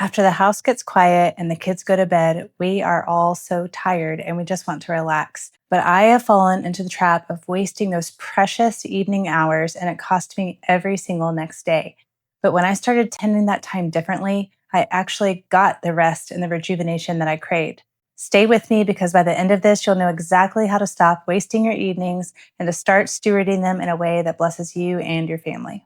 After the house gets quiet and the kids go to bed, we are all so tired and we just want to relax. But I have fallen into the trap of wasting those precious evening hours, and it cost me every single next day. But when I started tending that time differently, I actually got the rest and the rejuvenation that I craved. Stay with me because by the end of this, you'll know exactly how to stop wasting your evenings and to start stewarding them in a way that blesses you and your family.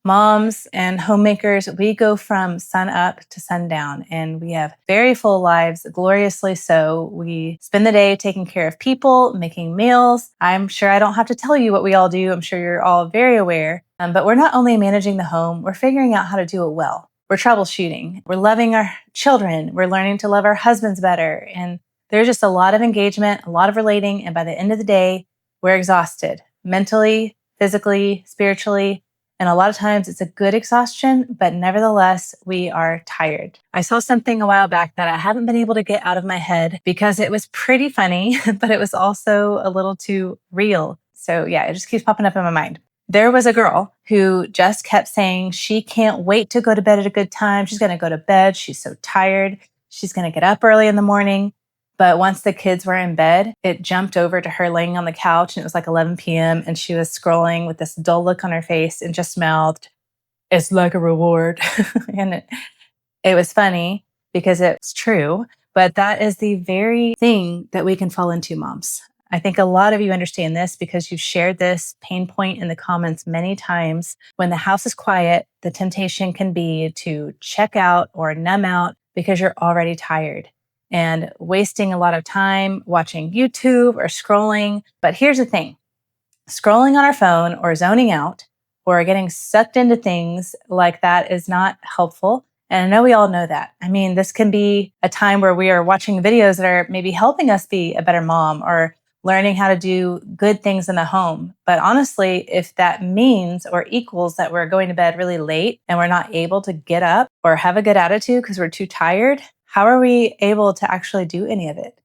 Moms and homemakers, we go from sun up to sundown and we have very full lives, gloriously so. We spend the day taking care of people, making meals. I'm sure I don't have to tell you what we all do. I'm sure you're all very aware. But we're not only managing the home, we're figuring out how to do it well. We're troubleshooting. We're loving our children. We're learning to love our husbands better. And there's just a lot of engagement, a lot of relating. And by the end of the day, we're exhausted mentally, physically, spiritually. And a lot of times it's a good exhaustion, but nevertheless, we are tired. I saw something a while back that I haven't been able to get out of my head because it was pretty funny, but it was also a little too real. So yeah, it just keeps popping up in my mind. There was a girl who just kept saying she can't wait to go to bed at a good time. She's going to go to bed. She's so tired. She's going to get up early in the morning. But once the kids were in bed, it jumped over to her laying on the couch and it was like 11 p.m. and she was scrolling with this dull look on her face and just mouthed, "It's like a reward." And it was funny because it's true, but that is the very thing that we can fall into, moms. I think a lot of you understand this because you've shared this pain point in the comments many times. When the house is quiet, the temptation can be to check out or numb out because you're already tired and wasting a lot of time watching YouTube or scrolling. But here's the thing, scrolling on our phone or zoning out or getting sucked into things like that is not helpful. And I know we all know that. I mean, this can be a time where we are watching videos that are maybe helping us be a better mom or learning how to do good things in the home. But honestly, if that means or equals that we're going to bed really late and we're not able to get up or have a good attitude because we're too tired, how are we able to actually do any of it?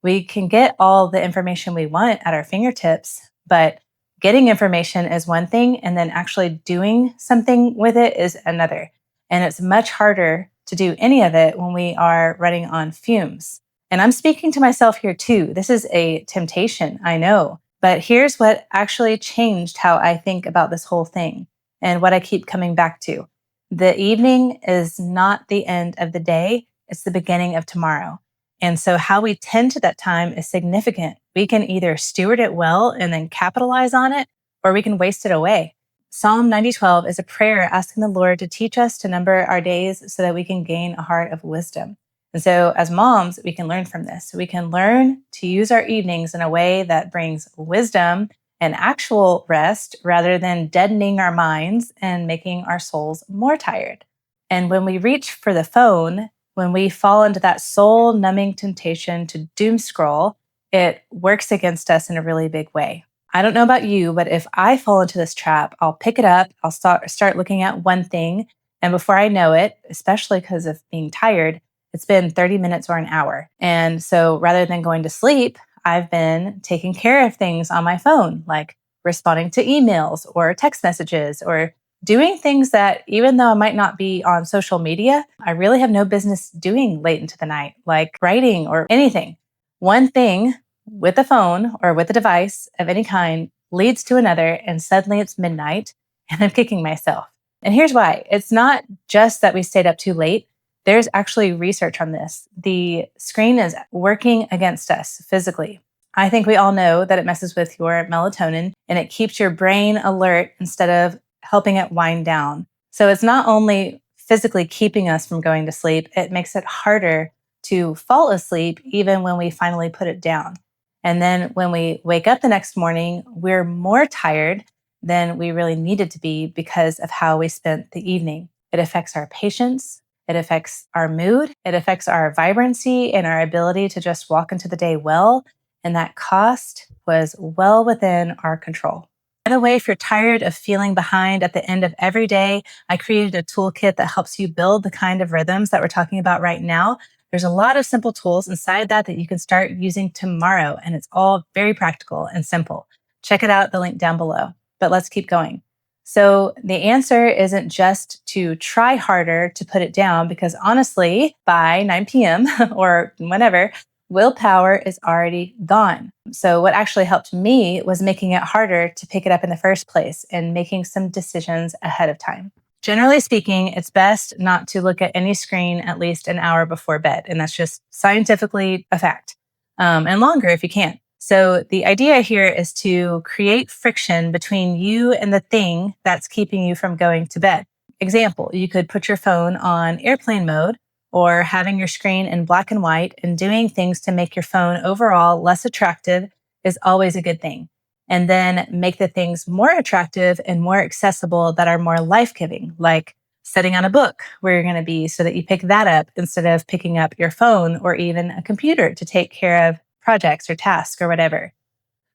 We can get all the information we want at our fingertips, but getting information is one thing, and then actually doing something with it is another. And it's much harder to do any of it when we are running on fumes. And I'm speaking to myself here too. This is a temptation, I know. But here's what actually changed how I think about this whole thing and what I keep coming back to. The evening is not the end of the day. It's the beginning of tomorrow. And so how we tend to that time is significant. We can either steward it well and then capitalize on it, or we can waste it away. Psalm 90:12 is a prayer asking the Lord to teach us to number our days so that we can gain a heart of wisdom. And so as moms, we can learn from this. We can learn to use our evenings in a way that brings wisdom and actual rest rather than deadening our minds and making our souls more tired. And when we reach for the phone, when we fall into that soul numbing temptation to doom scroll, it works against us in a really big way. I don't know about you, but if I fall into this trap, I'll pick it up, I'll start looking at one thing, and before I know it, especially because of being tired, it's been 30 minutes or an hour. And so rather than going to sleep, I've been taking care of things on my phone, like responding to emails or text messages or doing things that, even though I might not be on social media, I really have no business doing late into the night, like writing or anything. One thing with a phone or with a device of any kind leads to another, and suddenly it's midnight and I'm kicking myself. And here's why. It's not just that we stayed up too late. There's actually research on this. The screen is working against us physically. I think we all know that it messes with your melatonin and it keeps your brain alert instead of helping it wind down. So it's not only physically keeping us from going to sleep, it makes it harder to fall asleep even when we finally put it down. And then when we wake up the next morning, we're more tired than we really needed to be because of how we spent the evening. It affects our patience. It affects our mood. It affects our vibrancy and our ability to just walk into the day well. And that cost was well within our control. By the way, if you're tired of feeling behind at the end of every day, I created a toolkit that helps you build the kind of rhythms that we're talking about right now. There's a lot of simple tools inside that you can start using tomorrow, and it's all very practical and simple. Check it out, the link down below. But let's keep going. So the answer isn't just to try harder to put it down, because honestly, by 9 p.m. or whenever, willpower is already gone. So what actually helped me was making it harder to pick it up in the first place and making some decisions ahead of time. Generally speaking, it's best not to look at any screen at least an hour before bed. And that's just scientifically a fact, and longer if you can. So the idea here is to create friction between you and the thing that's keeping you from going to bed. Example, you could put your phone on airplane mode or having your screen in black and white, and doing things to make your phone overall less attractive is always a good thing. And then make the things more attractive and more accessible that are more life-giving, like setting on a book where you're going to be so that you pick that up instead of picking up your phone or even a computer to take care of projects or tasks or whatever.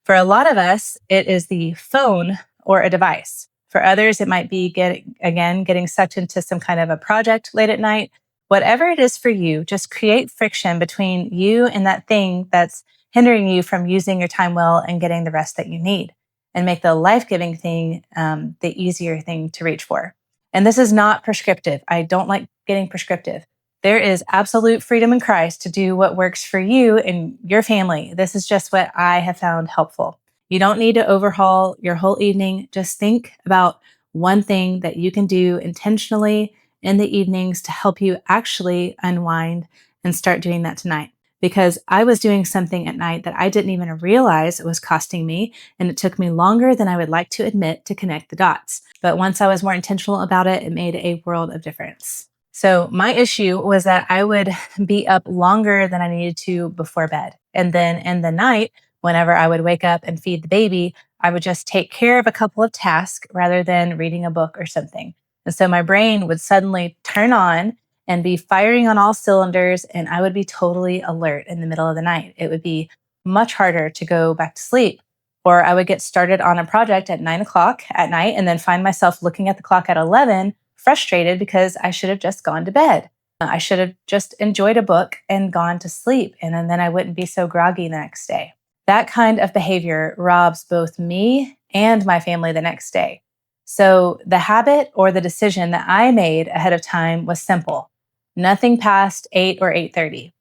For a lot of us, it is the phone or a device. For others, it might be getting sucked into some kind of a project late at night. Whatever it is for you, just create friction between you and that thing that's hindering you from using your time well and getting the rest that you need, and make the life-giving thing the easier thing to reach for. And this is not prescriptive. I don't like getting prescriptive. There is absolute freedom in Christ to do what works for you and your family. This is just what I have found helpful. You don't need to overhaul your whole evening. Just think about one thing that you can do intentionally in the evenings to help you actually unwind, and start doing that tonight. Because I was doing something at night that I didn't even realize it was costing me, and it took me longer than I would like to admit to connect the dots. But once I was more intentional about it, it made a world of difference. So my issue was that I would be up longer than I needed to before bed. And then in the night, whenever I would wake up and feed the baby, I would just take care of a couple of tasks rather than reading a book or something. And so my brain would suddenly turn on and be firing on all cylinders, and I would be totally alert in the middle of the night. It would be much harder to go back to sleep. Or I would get started on a project at 9 o'clock at night and then find myself looking at the clock at 11, frustrated because I should have just gone to bed. I should have just enjoyed a book and gone to sleep, and then I wouldn't be so groggy the next day. That kind of behavior robs both me and my family the next day. So the habit or the decision that I made ahead of time was simple. Nothing past 8 or 8:30.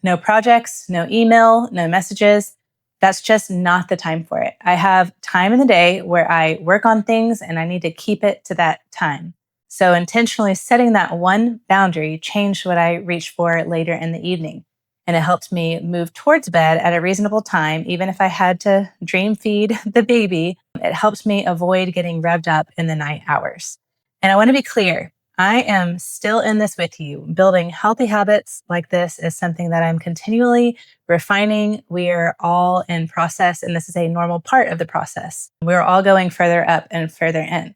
No projects, no email, no messages. That's just not the time for it. I have time in the day where I work on things, and I need to keep it to that time. So intentionally setting that one boundary changed what I reached for later in the evening. And it helped me move towards bed at a reasonable time, even if I had to dream feed the baby. It helped me avoid getting revved up in the night hours. And I want to be clear, I am still in this with you. Building healthy habits like this is something that I'm continually refining. We are all in process, and this is a normal part of the process. We're all going further up and further in.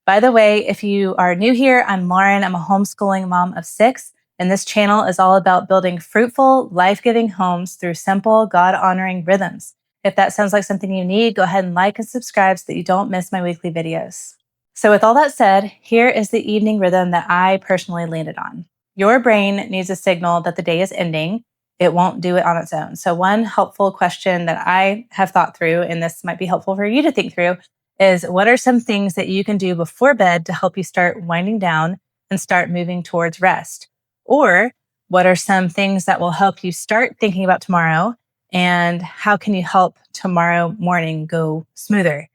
By the way, if you are new here, I'm Lauren. I'm a homeschooling mom of 6, and this channel is all about building fruitful, life-giving homes through simple, God-honoring rhythms. If that sounds like something you need, go ahead and like and subscribe so that you don't miss my weekly videos. So with all that said, here is the evening rhythm that I personally landed on. Your brain needs a signal that the day is ending. It won't do it on its own. So one helpful question that I have thought through, and this might be helpful for you to think through, is what are some things that you can do before bed to help you start winding down and start moving towards rest? Or what are some things that will help you start thinking about tomorrow, and how can you help tomorrow morning go smoother?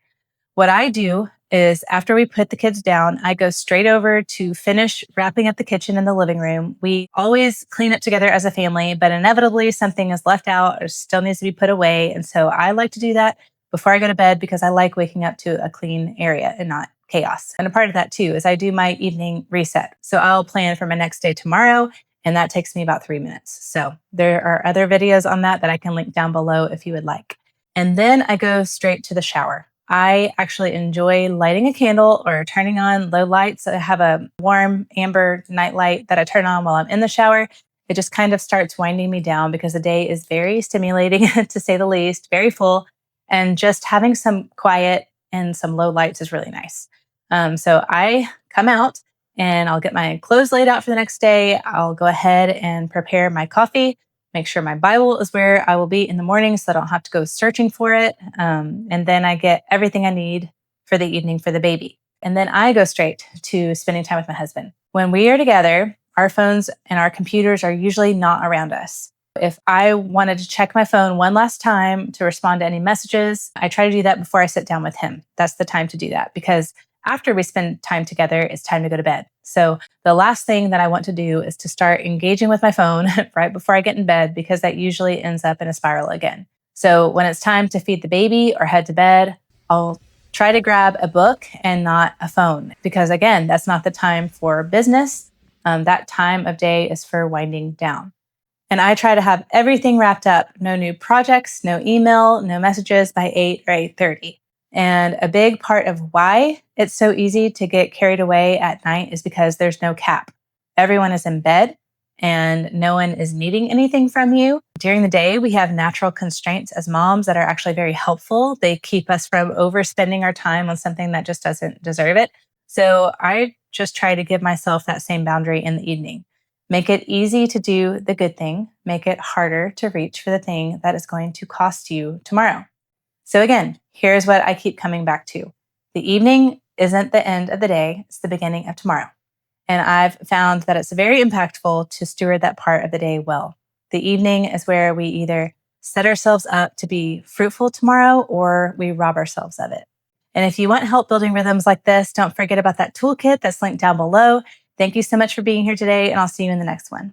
What I do is after we put the kids down, I go straight over to finish wrapping up the kitchen and the living room. We always clean up together as a family, but inevitably something is left out or still needs to be put away. And so I like to do that before I go to bed, because I like waking up to a clean area and not chaos. And a part of that too is I do my evening reset. So I'll plan for my next day tomorrow, and that takes me about 3 minutes. So there are other videos on that I can link down below if you would like. And then I go straight to the shower. I actually enjoy lighting a candle or turning on low lights. I have a warm amber night light that I turn on while I'm in the shower. It just kind of starts winding me down because the day is very stimulating, to say the least, very full. And just having some quiet and some low lights is really nice. So I come out and I'll get my clothes laid out for the next day. I'll go ahead and prepare my coffee, make sure my Bible is where I will be in the morning so I don't have to go searching for it. And then I get everything I need for the evening for the baby. And then I go straight to spending time with my husband. When we are together, our phones and our computers are usually not around us. If I wanted to check my phone one last time to respond to any messages, I try to do that before I sit down with him. That's the time to do that, because after we spend time together, it's time to go to bed. So the last thing that I want to do is to start engaging with my phone right before I get in bed, because that usually ends up in a spiral again. So when it's time to feed the baby or head to bed, I'll try to grab a book and not a phone, because again, that's not the time for business. That time of day is for winding down. And I try to have everything wrapped up. No new projects, no email, no messages by 8 or 8:30. And a big part of why it's so easy to get carried away at night is because there's no cap. Everyone is in bed and no one is needing anything from you. During the day, we have natural constraints as moms that are actually very helpful. They keep us from overspending our time on something that just doesn't deserve it. So I just try to give myself that same boundary in the evening. Make it easy to do the good thing. Make it harder to reach for the thing that is going to cost you tomorrow. So again, here's what I keep coming back to. The evening isn't the end of the day, it's the beginning of tomorrow. And I've found that it's very impactful to steward that part of the day well. The evening is where we either set ourselves up to be fruitful tomorrow or we rob ourselves of it. And if you want help building rhythms like this, don't forget about that toolkit that's linked down below. Thank you so much for being here today, and I'll see you in the next one.